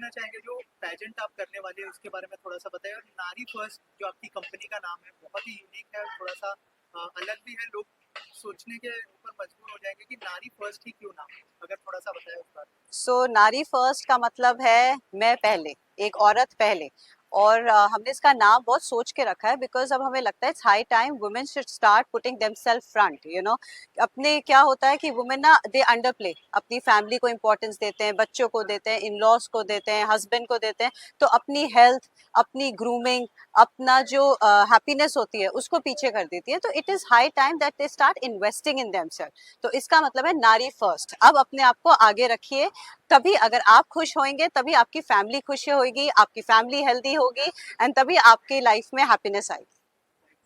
लेना चाहेंगे जो पेजेंट आप करने वाले हैं उसके बारे में थोड़ा सा बताइए। और नारी फर्स्ट जो आपकी कंपनी का नाम है बहुत ही यूनिक है, थोड़ा सा अलग भी है। लोग सोचने के ऊपर मजबूर हो जाएंगे कि नारी फर्स्ट ही क्यों नाम है, अगर थोड़ा सा बताएं उस बारे में। सो नारी फर्स्ट का मतलब है मैं पहले, एक औरत पहले। और हमने इसका नाम बहुत सोच के रखा है बिकॉज अब हमें लगता है it's high time women should start putting themselves front, you know. अपने क्या होता है कि वुमेन ना दे अंडर प्ले, अपनी फैमिली को इंपॉर्टेंस देते हैं, बच्चों को देते हैं, इन लॉज को देते हैं, हस्बैंड को देते हैं। तो अपनी हेल्थ, अपनी ग्रूमिंग, अपना जो हैप्पीनेस होती है उसको पीछे कर देती है। तो it is high time that they start investing in themselves. तो इसका मतलब है नारी फर्स्ट। अब अपने आप को आगे रखिए, तभी अगर आप खुश होंगे तभी आपकी फैमिली खुश होगी, आपकी फैमिली हेल्दी होगी, एंड तभी आपकी लाइफ में हैप्पीनेस आएगी।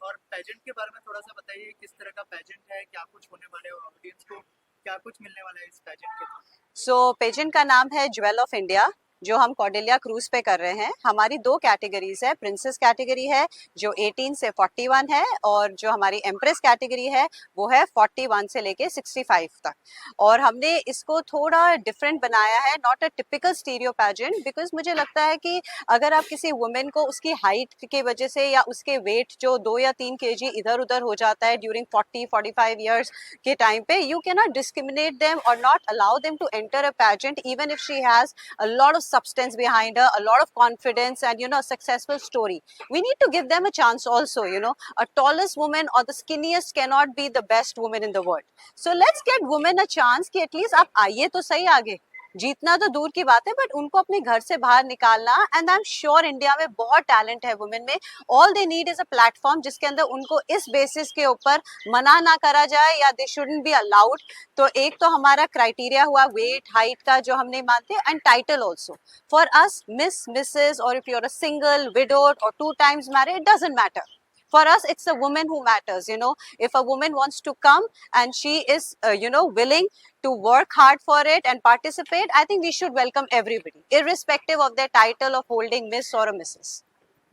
और पेजेंट के बारे में थोड़ा सा बताइए, किस तरह का पेजेंट है, क्या कुछ होने वाले है, ऑडियंस को क्या कुछ मिलने वाला है इस पेजेंट के थ्रू। सो पेजेंट का नाम है ज्वेल ऑफ इंडिया, जो हम कॉर्डेलिया क्रूज पे कर रहे हैं। हमारी दो कैटेगरीज है, प्रिंसेस कैटेगरी है जो 18 से 41 है, और जो हमारी एम्प्रेस कैटेगरी है वो है 41 से लेके 65 तक। और हमने इसको थोड़ा डिफरेंट बनाया है, not a typical stereo pageant, because मुझे लगता है कि अगर आप किसी वुमेन को उसकी हाइट की वजह से या उसके वेट जो 2 या 3 kg इधर उधर हो जाता है ड्यूरिंग 40-45 ईयर्स के टाइम पे, you cannot discriminate them or not allow them to enter a pageant even if she has a lot of substance behind her, a lot of confidence, and you know, a successful story. We need to give them a chance also, you know. A tallest woman or the skinniest cannot be the best woman in the world. So let's get women a chance कि at least आप आइए तो सही आगे। जीतना तो दूर की बात है, बट उनको अपने घर से बाहर निकालना। And I am sure India में बहुत टैलेंट है वुमेन में। All they need is a platform जिसके अंदर उनको इस बेसिस के ऊपर मना ना करा जाए या दे शुडंट बी अलाउड। तो एक तो हमारा क्राइटेरिया हुआ वेट हाइट का जो हम नहीं मानते, and title also for us miss, Mrs, और if you are a single, widowed और 2 times married, it doesn't matter. For us it's a woman who matters, you know. If a woman wants to come and she is you know, willing to work hard for it and participate, I think we should welcome everybody irrespective of their title of holding miss or a missus.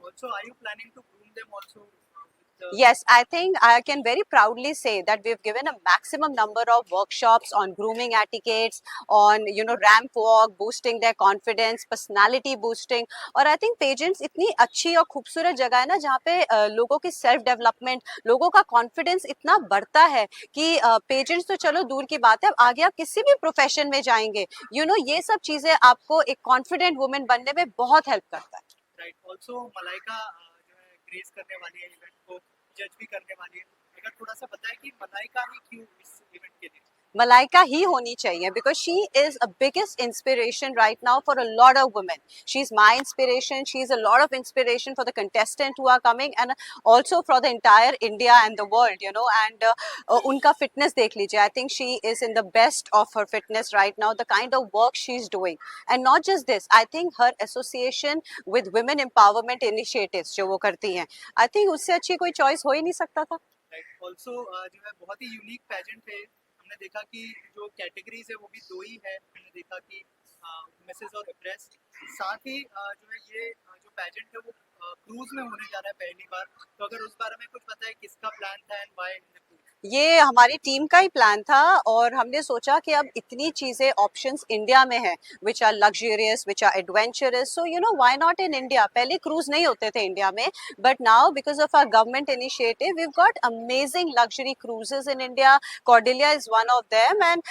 Also, are you planning to groom them also with the... Yes, I think I can very proudly say that we've given a maximum number of workshops on grooming etiquettes, on, you know, ramp walk, boosting their confidence, personality boosting. और I think pageants इतनी अच्छी और खूबसूरत जगह है ना, जहाँ पे लोगों की सेल्फ डेवलपमेंट, लोगों का कॉन्फिडेंस इतना बढ़ता है कि पेजेंट्स तो चलो दूर की बात है, अब आगे आप किसी भी प्रोफेशन में जाएंगे, you know, ये सब चीजें आपको एक कॉन्फिडेंट वुमेन बनने में बहुत हेल्प करता है। राइट। ऑल्सो मलाइका जो है ग्रेस करने वाली है इवेंट को, जज भी करने वाली है। अगर थोड़ा सा बताएं कि मलाइका ही क्यों इस इवेंट के लिए। मलाइका ही होनी चाहिए because she is a biggest inspiration right now for a lot of women. She is my inspiration, she is a lot of inspiration for the contestant who are coming, and also for the entire India and the world, you know. And उनका fitness देख लीजिए, I think she is in the best of her fitness right now, the kind of work she is doing. And not just this, I think her association with women empowerment initiatives जो वो करती हैं, I think उससे अच्छी कोई choice हो ही नहीं सकता था। राइट। ऑल्सो जो है बहुत ही यूनिक पेजेंट है। हमने देखा कि जो कैटेगरीज है वो भी दो ही है। हमने देखा कि मिसेस और एम्प्रेस। साथ ही जो है ये जो पेजेंट है वो क्रूज में होने जा रहा है पहली बार। तो अगर उस बारे में कुछ बताए, किसका प्लान था and why in the cruise. ये हमारी टीम का ही प्लान था, और हमने सोचा कि अब इतनी चीजें ऑप्शंस इंडिया में है which are luxurious, which are adventurous, so you know why not in India. पहले क्रूज नहीं होते थे इंडिया में, but now because of our government initiative we got amazing luxury cruises in India. Cordelia is one of them. And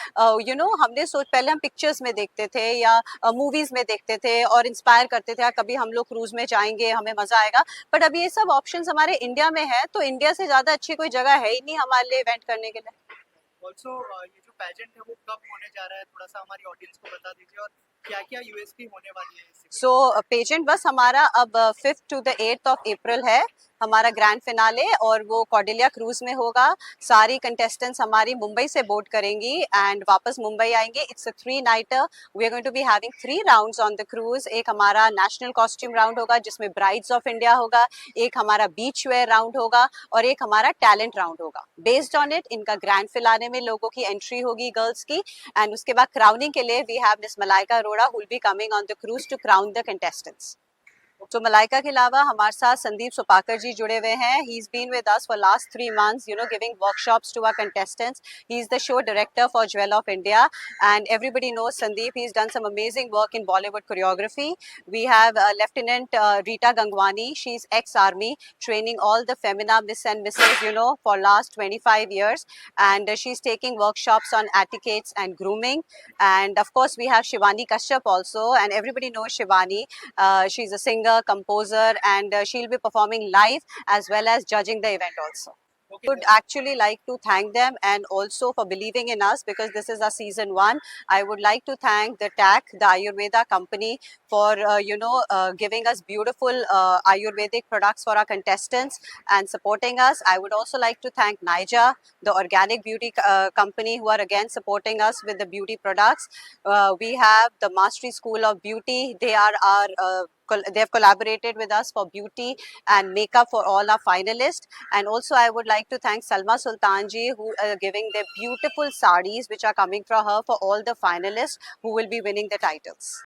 you know, हमने सोच, पहले हम pictures में देखते थे या मूवीज में देखते थे और इंस्पायर करते थे, कभी हम लोग क्रूज में जाएंगे, हमें मजा आएगा। बट अब ये सब ऑप्शंस हमारे इंडिया में है, तो इंडिया से ज्यादा अच्छी कोई जगह है ही नहीं हमारे लिए इवेंट करने के लिए। ऑल्सो ये जो पेजेंट है वो कब होने जा रहा है, थोड़ा सा हमारी ऑडियंस को बता दीजिए। और क्या क्या यूएसपी होने वाली है इस सो पेजेंट बस हमारा अब 5th to the 8th of April है हमारा ग्रैंड फिनाले, और वो कॉर्डेलिया क्रूज में होगा। सारी कंटेस्टेंट्स हमारी मुंबई से बोट करेंगी एंड वापस मुंबई आएंगे। It's a 3-nighter। We are going to be having 3 rounds on the cruise. एक हमारा नेशनल कॉस्ट्यूम राउंड होगा जिसमें ब्राइड्स ऑफ इंडिया होगा, एक हमारा बीच वेयर राउंड होगा, और एक हमारा टैलेंट राउंड होगा। बेस्ड ऑन इट इनका ग्रैंड फिनाले में लोगों की एंट्री होगी, गर्ल्स की। एंड उसके बाद क्राउनिंग के लिए we have Miss Malaika Arora who will be coming on the cruise to crown the contestants. तो मलाइका के अलावा हमारे साथ संदीप सुपाकर जी जुड़े हुए हैं. He is been with us for last 3 months, you know, giving workshops to our contestants. He is the show director for Jewel of India, and everybody knows Sandeep. He's done some amazing work in Bollywood choreography. We have Lieutenant Rita Gangwani. She's ex-army, training all the femina miss and misses, you know, for last 25 years, and she's taking workshops on etiquettes and grooming. And of course, we have Shivani Kashyap also, and everybody knows Shivani. She's a singer, composer, and she'll be performing live as well as judging the event also. Okay, Would actually like to thank them and also for believing in us, because this is our season 1. I would like to thank the TAC, the Ayurveda company, for giving us beautiful Ayurvedic products for our contestants and supporting us. I would also like to thank Naija, the organic beauty company, who are again supporting us with the beauty products. We have the Mastery School of Beauty. They are our they have collaborated with us for beauty and makeup for all our finalists. And also I would like to thank Salma Sultanji, who are giving their beautiful sarees which are coming from her for all the finalists who will be winning the titles.